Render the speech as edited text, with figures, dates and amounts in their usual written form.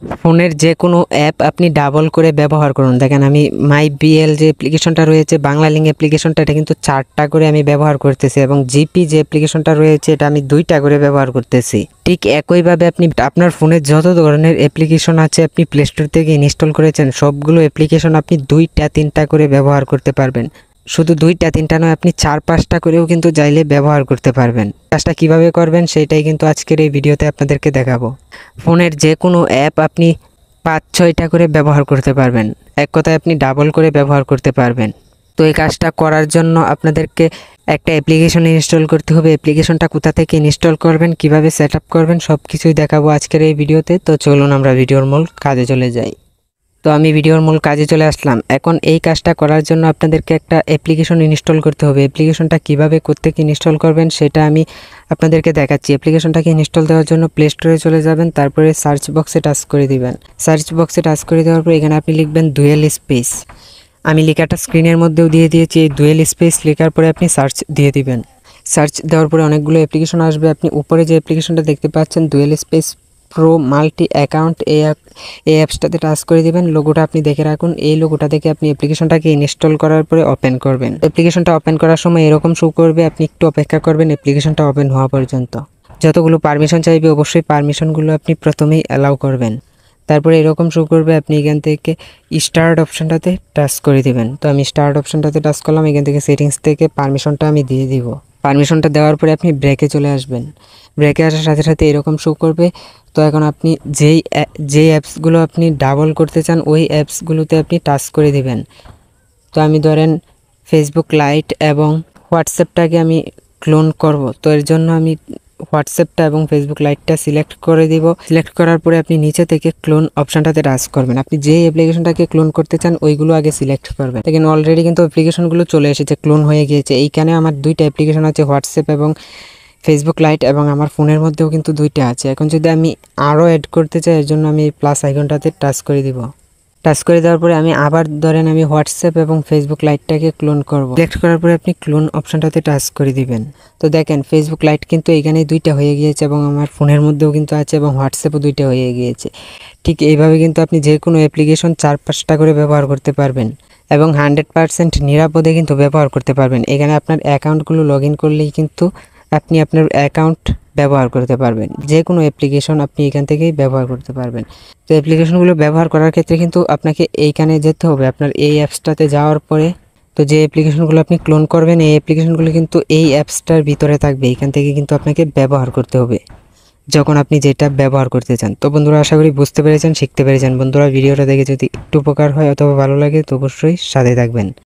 ফোনের যে কোনো অ্যাপ আপনি ডাবল করে ব্যবহার করুন। দেখেন আমি মাই বিএল যে অ্যাপ্লিকেশনটা রয়েছে, বাংলা লিঙ্ক অ্যাপ্লিকেশনটা, এটা কিন্তু 4টা করে আমি ব্যবহার করতেছি এবং জিপি যে অ্যাপ্লিকেশনটা রয়েছে এটা আমি 2টা করে ব্যবহার করতেছি। ঠিক একইভাবে আপনি আপনার ফোনের যত ধরনের অ্যাপ্লিকেশন আছে আপনি প্লে স্টোর থেকে ইনস্টল করেছেন সবগুলো অ্যাপ্লিকেশন আপনি 2টা 3টা করে ব্যবহার করতে পারবেন। শুধু 2টা 3টা নয়, আপনি 4-5টা করেও কিন্তু চাইলে ব্যবহার করতে পারবেন। কাজটা কিভাবে করবেন সেটাই কিন্তু আজকের এই ভিডিওতে আপনাদেরকে দেখাবো। ফোনের যে কোনো অ্যাপ আপনি 5-6টা করে ব্যবহার করতে পারবেন, এক কথায় আপনি ডাবল করে ব্যবহার করতে পারবেন। তো এই কাজটা করার জন্য আপনাদেরকে একটা অ্যাপ্লিকেশন ইনস্টল করতে হবে। অ্যাপ্লিকেশনটা কোথা থেকে ইনস্টল করবেন, কিভাবে সেট আপ করবেন সব কিছুই দেখাবো আজকের এই ভিডিওতে। তো চলুন আমরা ভিডিওর মূল কাজে চলে যাই। তো আমি ভিডিওর মূল কাজে চলে আসলাম। এখন এই কাজটা করার জন্য আপনাদেরকে একটা অ্যাপ্লিকেশন ইনস্টল করতে হবে। অ্যাপ্লিকেশনটা কিভাবে কোত্থেকে ইনস্টল করবেন সেটা আমি আপনাদেরকে দেখাচ্ছি। অ্যাপ্লিকেশনটাকে ইনস্টল দেওয়ার জন্য প্লে স্টোরে চলে যাবেন, তারপরে সার্চ বক্সে টাচ করে দিবেন। সার্চ বক্সে টাচ করে দেওয়ার পর এখানে আপনি লিখবেন ডুয়েল স্পেস। আমি লেখাটা স্ক্রিনের মধ্যেও দিয়ে দিয়েছি। এই ডুয়েল স্পেস লেখার পরে আপনি সার্চ দিয়ে দিবেন। সার্চ দেওয়ার পরে অনেকগুলো অ্যাপ্লিকেশন আসবে। আপনি উপরে যে অ্যাপ্লিকেশনটা দেখতে পাচ্ছেন dual space pro multi account, এই অ্যাপসটাতে টাচ করে দিবেন। লোগোটা আপনি দেখে রাখুন। এই লোগোটা দেখে আপনি অ্যাপ্লিকেশনটাকে ইনস্টল করার পরে ওপেন করবেন। অ্যাপ্লিকেশনটা ওপেন করার সময় এরকম শো করবে, আপনি একটু অপেক্ষা করবেন অ্যাপ্লিকেশনটা ওপেন হওয়া পর্যন্ত। যতগুলো পারমিশন চাইবে অবশ্যই পারমিশনগুলো আপনি প্রথমেই অ্যালাউ করবেন। তারপরে এরকম শো করবে, আপনি এখান থেকে স্টার্ট অপশনটাতে টাচ করে দিবেন। তো আমি স্টার্ট অপশনটাতে টাচ করলাম। এখান থেকে সেটিংস থেকে পারমিশনটা আমি দিয়ে দিব। পারমিশনটা দেওয়ার পরে আপনি ব্রেকে চলে আসবেন। ব্রেকে আসার সাথে সাথে এরকম শো করবে। তো এখন আপনি যেই অ্যাপসগুলো আপনি ডাবল করতে চান ওই অ্যাপসগুলোতে আপনি টাচ করে দিবেন। তো আমি ধরেন ফেসবুক লাইট এবং হোয়াটসঅ্যাপটাকে আমি ক্লোন করব। তো এর জন্য আমি হোয়াটসঅ্যাপটা এবং ফেসবুক লাইটটা সিলেক্ট করে দিব। সিলেক্ট করার পরে আপনি নিচে থেকে ক্লোন অপশানটাতে টাচ করবেন। আপনি যেই অ্যাপ্লিকেশনটাকে ক্লোন করতে চান ওইগুলো আগে সিলেক্ট করবেন। দেখেন অলরেডি কিন্তু অ্যাপ্লিকেশনগুলো চলে এসেছে, ক্লোন হয়ে গিয়েছে। এইখানে আমার 2টা অ্যাপ্লিকেশন আছে, হোয়াটসঅ্যাপ এবং ফেসবুক লাইট, এবং আমার ফোনের মধ্যেও কিন্তু 2টা আছে। এখন যদি আমি আরও অ্যাড করতে চাই এর জন্য আমি এই প্লাস আইকনটাতে টাচ করে দিব। টাচ করে দেওয়ার পরে আমি আবার ধরেন আমি হোয়াটসঅ্যাপ এবং ফেসবুক লাইটটাকে ক্লোন করব। সিলেক্ট করার পরে আপনি ক্লোন অপশনটাতে টাচ করে দিবেন। তো দেখেন ফেসবুক লাইট কিন্তু এখানে 2টা হয়ে গিয়েছে এবং আমার ফোনের মধ্যেও কিন্তু আছে এবং হোয়াটসঅ্যাপও 2টা হয়ে গিয়েছে। ঠিক এইভাবে কিন্তু আপনি যে কোনো অ্যাপ্লিকেশন 4-5টা করে ব্যবহার করতে পারবেন এবং 100% নিরাপদে কিন্তু ব্যবহার করতে পারবেন। এখানে আপনার অ্যাকাউন্টগুলো লগ ইন করলেই কিন্তু আপনি আপনার অ্যাকাউন্ট ব্যবহার করতে পারবেন। যে কোনো অ্যাপ্লিকেশন আপনি এখান থেকেই ব্যবহার করতে পারবেন। তো অ্যাপ্লিকেশনগুলো ব্যবহার করার ক্ষেত্রে কিন্তু আপনাকে এইখানে যেতে হবে, আপনার এই অ্যাপসটাতে যাওয়ার পরে। তো যে অ্যাপ্লিকেশনগুলো আপনি ক্লোন করবেন এই অ্যাপ্লিকেশনগুলো কিন্তু এই অ্যাপসটার ভিতরে থাকবে। এখান থেকে কিন্তু আপনাকে ব্যবহার করতে হবে যখন আপনি যেটা ব্যবহার করতে চান। তো বন্ধুরা আশা করি বুঝতে পেরেছেন, শিখতে পেরেছেন। বন্ধুরা ভিডিওটা দেখে যদি একটু উপকার হয় অথবা ভালো লাগে তো অবশ্যই সাথে থাকবেন।